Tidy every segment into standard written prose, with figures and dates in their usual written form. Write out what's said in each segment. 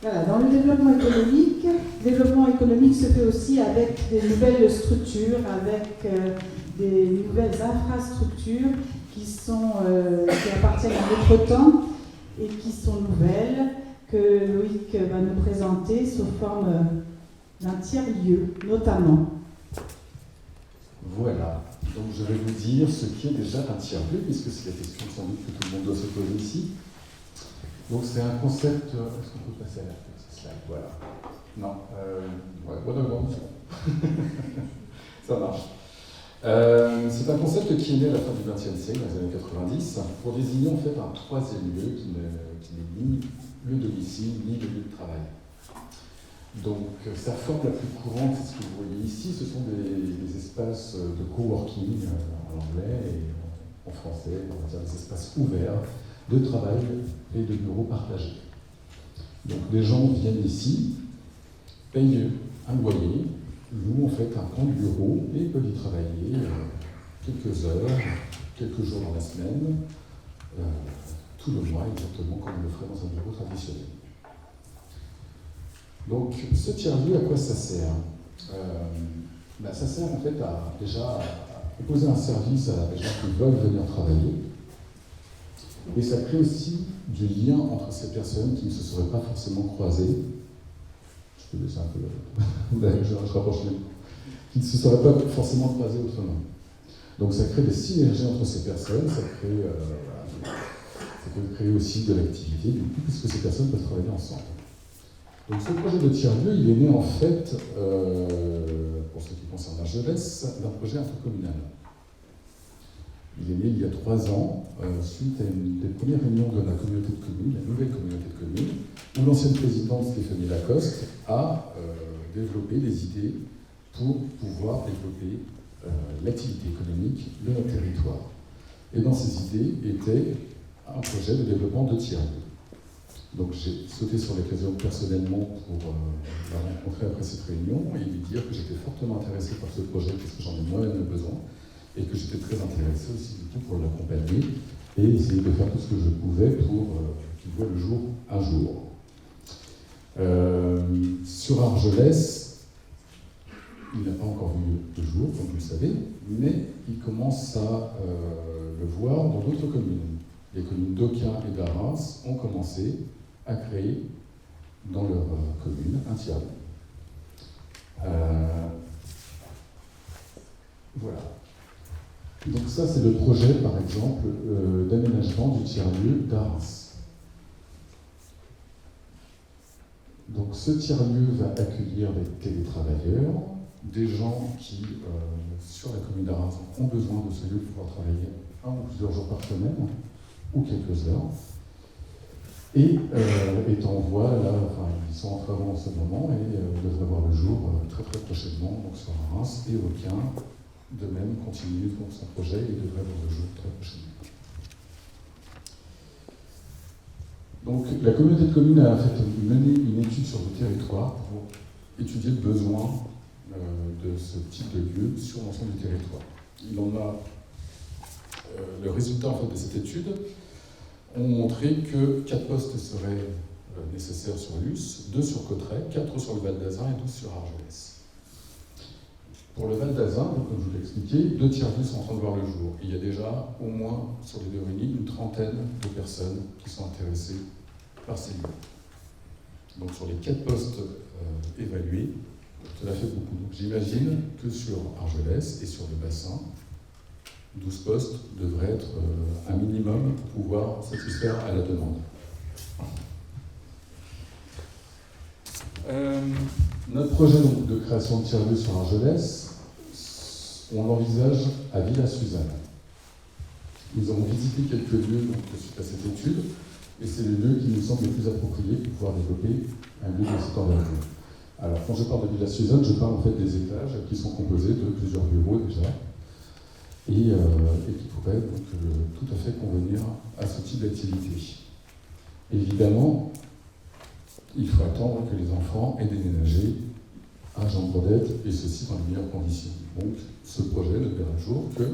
Voilà, dans le développement économique se fait aussi avec des nouvelles structures, avec des nouvelles infrastructures qui appartiennent à notre temps et qui sont nouvelles, que Loïc va nous présenter sous forme d'un tiers-lieu, notamment. Voilà, donc je vais vous dire ce qui est déjà un tiers-lieu, puisque c'est la question sans doute que tout le monde doit se poser ici. Donc c'est un concept... Est-ce qu'on peut passer à la slide? Voilà. Non, non, c'est bon. Ça marche. C'est un concept qui est né à la fin du XXe siècle, dans les années 90, pour désigner en fait un troisième lieu qui n'est ni le domicile, ni le lieu de travail. Donc sa forme la plus courante, c'est ce que vous voyez ici, ce sont des espaces de coworking en anglais et en français, on va dire des espaces ouverts de travail et de bureaux partagés. Donc des gens viennent ici, payent un loyer, louent en fait un grand bureau et peuvent y travailler quelques heures, quelques jours dans la semaine, tout le mois exactement comme on le ferait dans un bureau traditionnel. Donc ce tiers-lieu, à quoi ça sert? Ça sert en fait déjà à proposer un service à des gens qui veulent venir travailler. Et ça crée aussi du lien entre ces personnes qui ne se seraient pas forcément croisées. Je peux laisser un peu je rapproche les mots. Qui ne se seraient pas forcément croisées autrement. Donc ça crée des synergies entre ces personnes, ça peut créer aussi de l'activité, du coup, puisque ces personnes peuvent travailler ensemble. Donc ce projet de tiers-lieu, il est né en fait, pour ce qui concerne Argelès, d'un projet intercommunal. Il est né il y a 3 ans, suite à une des premières réunions de la communauté de communes, la nouvelle communauté de communes, où l'ancienne présidente Stéphanie Lacoste a développé des idées pour pouvoir développer l'activité économique de notre territoire. Et dans ces idées était un projet de développement de tiers-lieu. Donc j'ai sauté sur l'occasion personnellement pour la rencontrer après cette réunion et lui dire que j'étais fortement intéressé par ce projet parce que j'en ai moi-même besoin et que j'étais très intéressé aussi du tout pour l'accompagner et essayer de faire tout ce que je pouvais pour qu'il voie le jour un jour. Sur Argelès, il n'a pas encore vu le jour, comme vous le savez, mais il commence à le voir dans d'autres communes. Les communes d'Aucun et d'Arras ont commencé à créer dans leur commune un tiers-lieu. Voilà. Donc ça, c'est le projet, par exemple, d'aménagement du tiers-lieu d'Arras. Donc ce tiers-lieu va accueillir des télétravailleurs, des gens qui, sur la commune d'Arras, ont besoin de ce lieu pour pouvoir travailler 1 ou plusieurs jours par semaine, ou quelques heures. Et est en voie, là, ils sont en travaux en ce moment et devraient voir le jour très très prochainement, donc sur Arras et Aucun, de même continue donc son projet et devrait voir le jour très prochainement. Donc la communauté de communes a en fait mené une étude sur le territoire pour étudier le besoin de ce type de lieu sur l'ensemble du territoire. Il en a le résultat en fait, de cette étude ont montré que 4 postes seraient nécessaires sur Luce, 2 sur Cauterets, 4 sur le Val d'Azun et 12 sur Argelès. Pour le Val d'Azun, comme je vous l'ai expliqué, 2 tiers-lieux sont en train de voir le jour. Il y a déjà au moins sur les 2 réunis une trentaine de personnes qui sont intéressées par ces lieux. Donc sur les 4 postes évalués, cela fait beaucoup. Donc j'imagine que sur Argelès et sur le bassin, 12 postes devraient être un minimum pour pouvoir satisfaire à la demande. Notre projet donc, de création de tiers-lieux sur Argelès, on l'envisage à Villa-Suzanne. Nous avons visité quelques lieux donc, suite à cette étude, et c'est le lieu qui nous semble le plus approprié pour pouvoir développer un lieu de cette envergure. Alors, quand je parle de Villa-Suzanne, je parle en fait des étages qui sont composés de plusieurs bureaux déjà, et qui pourraient donc tout à fait convenir à ce type d'activité. Évidemment, il faut attendre que les enfants aient déménagé à Jean-Brodette, et ceci dans les meilleures conditions. Donc, ce projet ne verra le jour que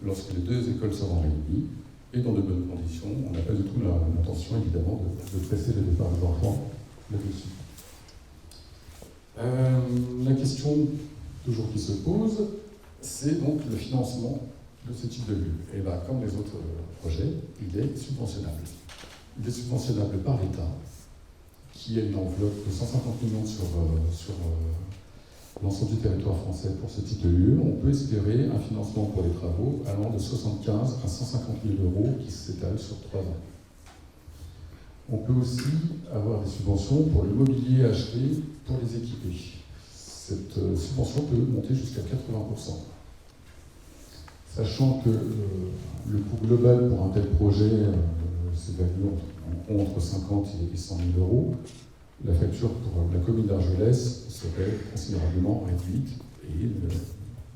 lorsque les 2 écoles seront réunies, et dans de bonnes conditions. On n'a pas du tout l'intention, évidemment, de presser le départ des enfants là-dessus. La question toujours qui se pose, c'est donc le financement de ce type de lieu. Et là, comme les autres projets, il est subventionnable. Il est subventionnable par l'État, qui a une enveloppe de 150 millions sur l'ensemble du territoire français pour ce type de lieu. On peut espérer un financement pour les travaux allant de 75 à 150 000 euros qui s'étalent sur 3 ans. On peut aussi avoir des subventions pour le mobilier acheté pour les équiper. Cette subvention peut monter jusqu'à 80%. Sachant que le coût global pour un tel projet s'évalue entre 50 et 100 000 euros, la facture pour la commune d'Argelès serait considérablement réduite et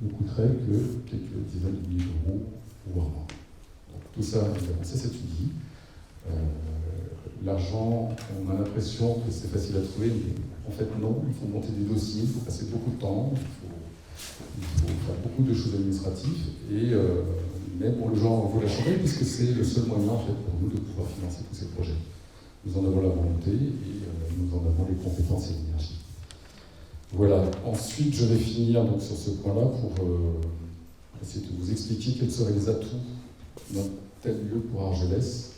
ne coûterait que quelques dizaines de milliers d'euros, voire moins. Donc, tout ça, évidemment, ça s'étudie. L'argent, on a l'impression que c'est facile à trouver, mais en fait non, il faut monter des dossiers, il faut passer beaucoup de temps, il faut faire beaucoup de choses administratives, mais bon, le genre vaut la chandelle puisque c'est le seul moyen en fait, pour nous de pouvoir financer tous ces projets. Nous en avons la volonté et nous en avons les compétences et l'énergie. Voilà, ensuite je vais finir donc, sur ce point-là pour essayer de vous expliquer quels seraient les atouts d'un tel lieu pour Argelès.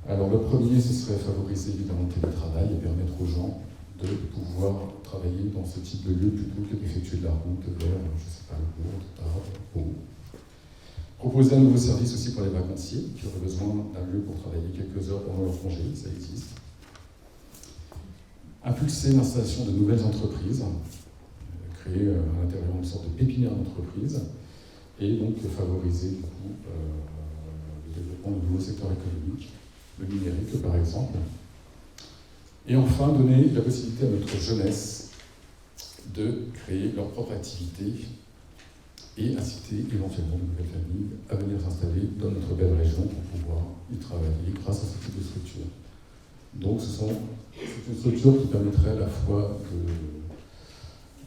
Alors le premier, ce serait favoriser évidemment le télétravail et permettre aux gens de pouvoir travailler dans ce type de lieu plutôt que d'effectuer de la route vers, je ne sais pas, le Bourg, Tarbes, Pau. Proposer un nouveau service aussi pour les vacanciers qui auraient besoin d'un lieu pour travailler quelques heures pendant leur congé, ça existe. Impulser l'installation de nouvelles entreprises, créer à l'intérieur une sorte de pépinière d'entreprise et donc favoriser du coup, le développement de nouveaux secteurs économiques, le numérique par exemple. Et enfin, donner la possibilité à notre jeunesse de créer leur propre activité et inciter éventuellement de nouvelles familles à venir s'installer dans notre belle région pour pouvoir y travailler grâce à ce type de structure. Donc c'est une structure qui permettrait à la fois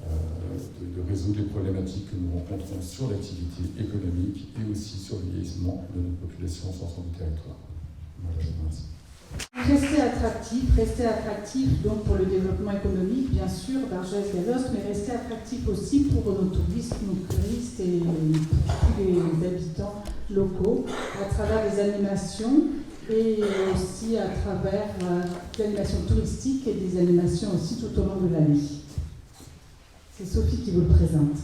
de résoudre les problématiques que nous rencontrons sur l'activité économique et aussi sur le vieillissement de notre population sur l'ensemble du territoire. Voilà, je vous remercie. Rester attractif donc pour le développement économique, bien sûr, d'Argelès-Gallost, mais rester attractif aussi pour nos touristes et pour tous les habitants locaux, à travers des animations et aussi à travers des animations touristiques et des animations aussi tout au long de l'année. C'est Sophie qui vous le présente.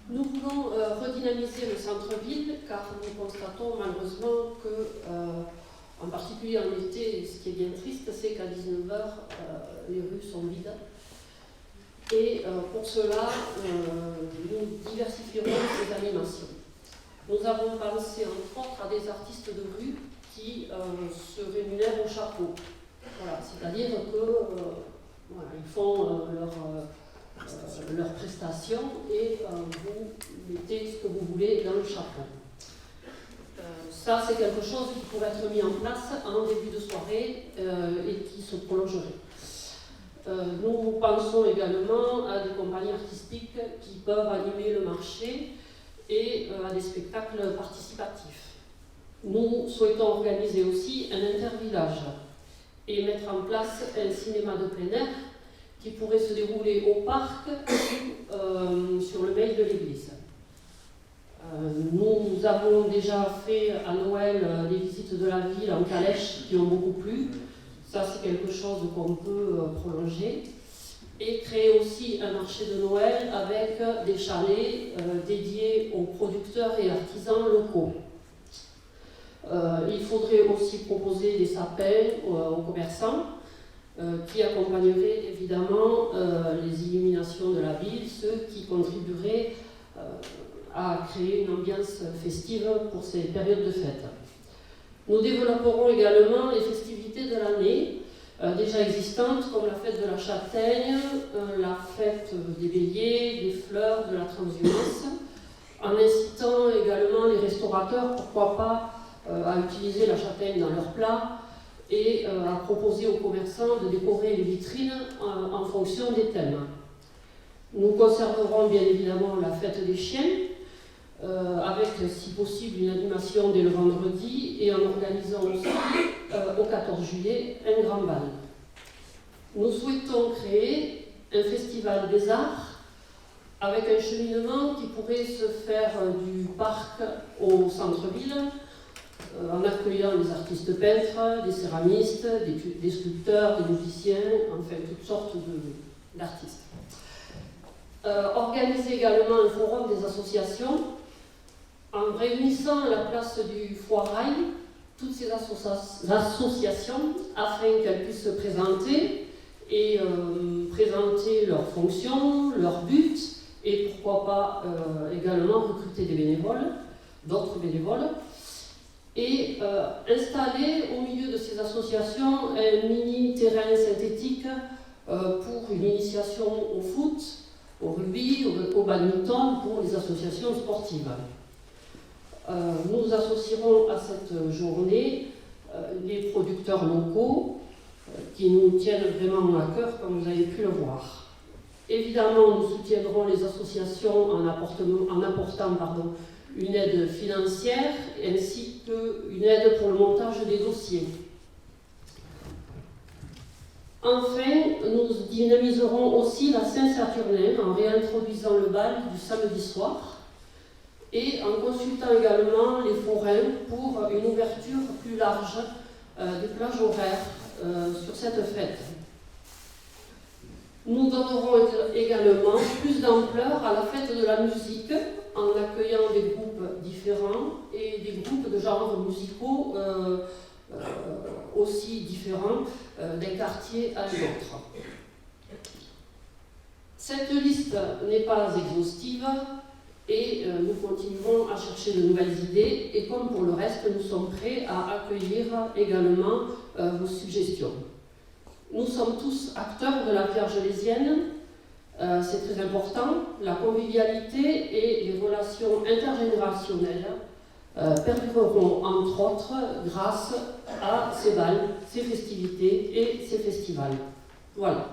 Nous voulons redynamiser le centre-ville car nous constatons malheureusement que, en particulier en été, ce qui est bien triste, c'est qu'à 19h, les rues sont vides. Et pour cela, nous diversifierons ces animations. Nous avons pensé entre autres à des artistes de rue qui se rémunèrent au chapeau. Voilà, c'est-à-dire que voilà, ils font leurs prestations et vous mettez ce que vous voulez dans le chapeau. Ça, c'est quelque chose qui pourrait être mis en place en début de soirée et qui se prolongerait. Nous pensons également à des compagnies artistiques qui peuvent animer le marché et à des spectacles participatifs. Nous souhaitons organiser aussi un intervillage et mettre en place un cinéma de plein air qui pourrait se dérouler au parc ou sur le mail de l'église. Nous avons déjà fait à Noël des visites de la ville en calèche qui ont beaucoup plu. Ça, c'est quelque chose qu'on peut prolonger. Et créer aussi un marché de Noël avec des chalets dédiés aux producteurs et artisans locaux. Il faudrait aussi proposer des sapins aux commerçants qui accompagneraient évidemment les illuminations de la ville, ce qui contribuerait à créer une ambiance festive pour ces périodes de fête. Nous développerons également les festivités de l'année déjà existantes comme la fête de la châtaigne, la fête des béliers, des fleurs, de la transhumance, en incitant également les restaurateurs, pourquoi pas, à utiliser la châtaigne dans leurs plats et à proposer aux commerçants de décorer les vitrines en fonction des thèmes. Nous conserverons bien évidemment la fête des chiens, avec si possible une animation dès le vendredi et en organisant aussi au 14 juillet un grand bal. Nous souhaitons créer un festival des arts avec un cheminement qui pourrait se faire du parc au centre-ville, en accueillant des artistes peintres, des céramistes, des sculpteurs, des musiciens, enfin toutes sortes d'artistes. Organiser également un forum des associations en réunissant à la place du foirail toutes ces associations afin qu'elles puissent se présenter et présenter leurs fonctions, leurs buts et pourquoi pas également recruter des bénévoles, d'autres bénévoles, et installer au milieu de ces associations un mini terrain synthétique pour une initiation au foot, au rugby, au badminton pour les associations sportives. Nous associerons à cette journée les producteurs locaux qui nous tiennent vraiment à cœur, comme vous avez pu le voir. Évidemment, nous soutiendrons les associations en apportant une aide financière ainsi qu'une aide pour le montage des dossiers. Enfin, nous dynamiserons aussi la Saint-Saturnin en réintroduisant le bal du samedi soir et en consultant également les forains pour une ouverture plus large des plages horaires sur cette fête. Nous donnerons également plus d'ampleur à la fête de la musique en accueillant des groupes différents et des groupes de genres musicaux aussi différents d'un quartier à l'autre. Cette liste n'est pas exhaustive et nous continuerons à chercher de nouvelles idées et comme pour le reste, nous sommes prêts à accueillir également vos suggestions. Nous sommes tous acteurs de la vie argelésienne, c'est très important. La convivialité et les relations intergénérationnelles perdureront entre autres grâce à ces bals, ces festivités et ces festivals. Voilà.